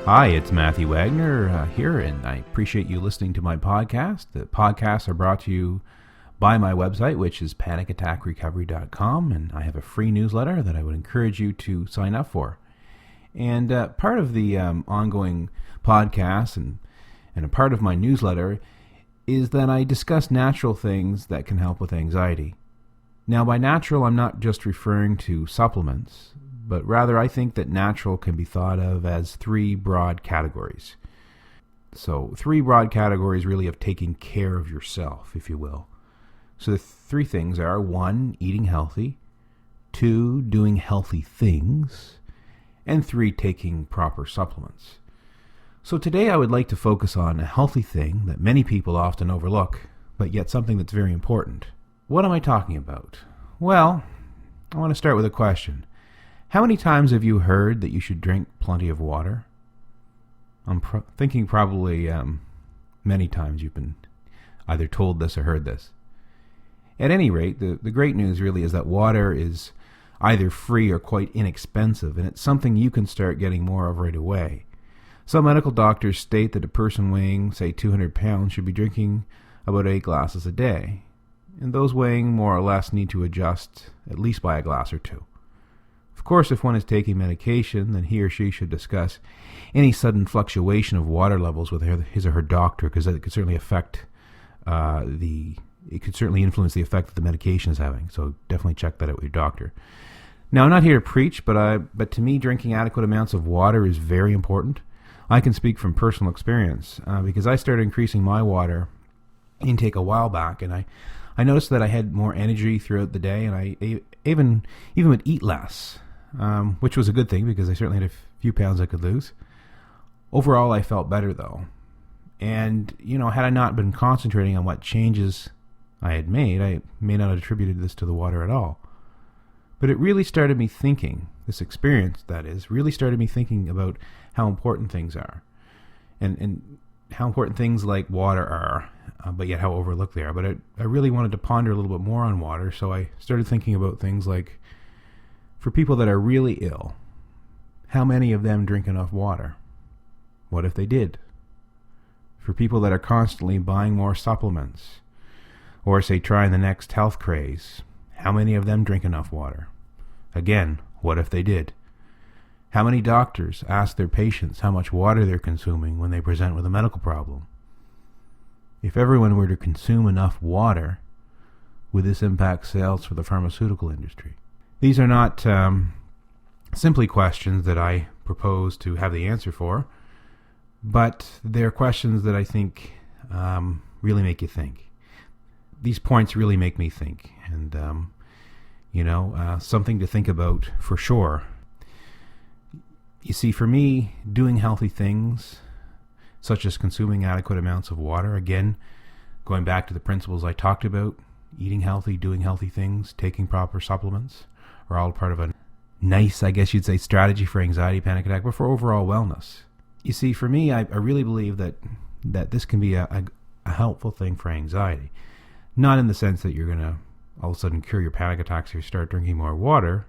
Hi, it's Matthew Wagner here, and I appreciate you listening to my podcast. The podcasts are brought to you by my website, which is panicattackrecovery.com, and I have a free newsletter that I would encourage you to sign up for. And part of the ongoing podcast and a part of my newsletter is that I discuss natural things that can help with anxiety. Now, by natural, I'm not just referring to supplements, but rather I think that natural can be thought of as three broad categories. So, three broad categories really of taking care of yourself, if you will. So the three things are: 1, eating healthy; 2, doing healthy things; and 3, taking proper supplements. So today I would like to focus on a healthy thing that many people often overlook, but yet something that's very important. What am I talking about? Well, I want to start with a question. How many times have you heard that you should drink plenty of water? I'm thinking probably many times you've been either told this or heard this. At any rate, the great news really is that water is either free or quite inexpensive, and it's something you can start getting more of right away. Some medical doctors state that a person weighing, say, 200 pounds should be drinking about 8 glasses a day, and those weighing more or less need to adjust at least by a glass or 2. Of course, if one is taking medication, then he or she should discuss any sudden fluctuation of water levels with his or her doctor, because it could certainly affect it could certainly influence the effect that the medication is having. So definitely check that out with your doctor. Now, I'm not here to preach, but to me, drinking adequate amounts of water is very important. I can speak from personal experience because I started increasing my water intake a while back, and I noticed that I had more energy throughout the day, and I even would eat less, which was a good thing because I certainly had a few pounds I could lose. Overall, I felt better though. And, had I not been concentrating on what changes I had made, I may not have attributed this to the water at all. But it really started me thinking, this experience that is, really started me thinking about how important things are. And how important things like water are, but yet how overlooked they are. But I really wanted to ponder a little bit more on water, so I started thinking about things like, for people that are really ill, how many of them drink enough water? What if they did? For people that are constantly buying more supplements, or say trying the next health craze, how many of them drink enough water? Again, what if they did? How many doctors ask their patients how much water they're consuming when they present with a medical problem? If everyone were to consume enough water, would this impact sales for the pharmaceutical industry? These are not simply questions that I propose to have the answer for, but they're questions that I think really make you think. These points really make me think, and something to think about for sure. You see, for me, doing healthy things, such as consuming adequate amounts of water, again, going back to the principles I talked about, eating healthy, doing healthy things, taking proper supplements, are all part of a nice, I guess you'd say, strategy for anxiety, panic attack, but for overall wellness. You see, for me, I really believe that this can be a helpful thing for anxiety. Not in the sense that you're going to all of a sudden cure your panic attacks if you start drinking more water,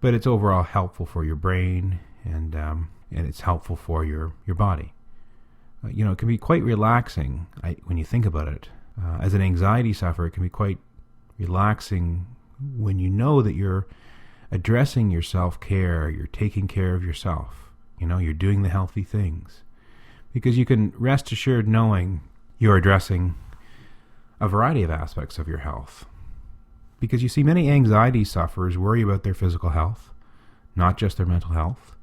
but it's overall helpful for your brain and it's helpful for your body. It can be quite relaxing when you think about it. As an anxiety sufferer, it can be quite relaxing when you know that you're addressing your self-care, you're taking care of yourself, you're doing the healthy things. Because you can rest assured knowing you're addressing a variety of aspects of your health. Because you see, many anxiety sufferers worry about their physical health, not just their mental health.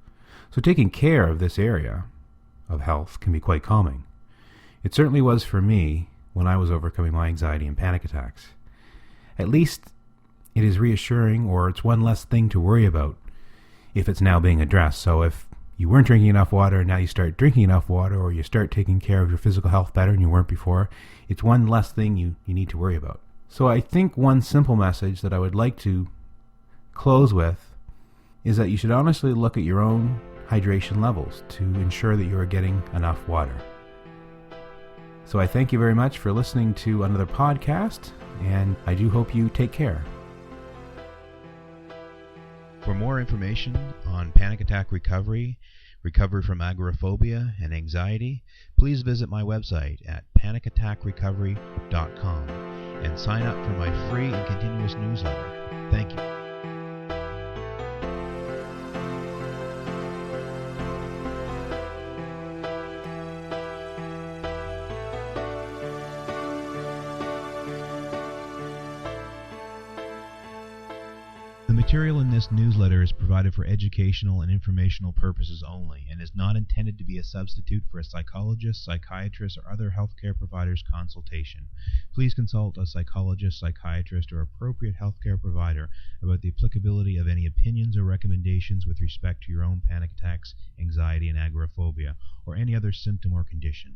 So taking care of this area of health can be quite calming. It certainly was for me when I was overcoming my anxiety and panic attacks. At least it is reassuring, or it's one less thing to worry about if it's now being addressed. So if you weren't drinking enough water and now you start drinking enough water, or you start taking care of your physical health better than you weren't before, it's one less thing you need to worry about. So I think one simple message that I would like to close with is that you should honestly look at your own hydration levels to ensure that you are getting enough water. So I thank you very much for listening to another podcast, and I do hope you take care. For more information on panic attack recovery, recovery from agoraphobia and anxiety, please visit my website at panicattackrecovery.com and sign up for my free and continuous newsletter. Thank you. The material in this newsletter is provided for educational and informational purposes only and is not intended to be a substitute for a psychologist, psychiatrist, or other healthcare provider's consultation. Please consult a psychologist, psychiatrist, or appropriate healthcare provider about the applicability of any opinions or recommendations with respect to your own panic attacks, anxiety, and agoraphobia, or any other symptom or condition.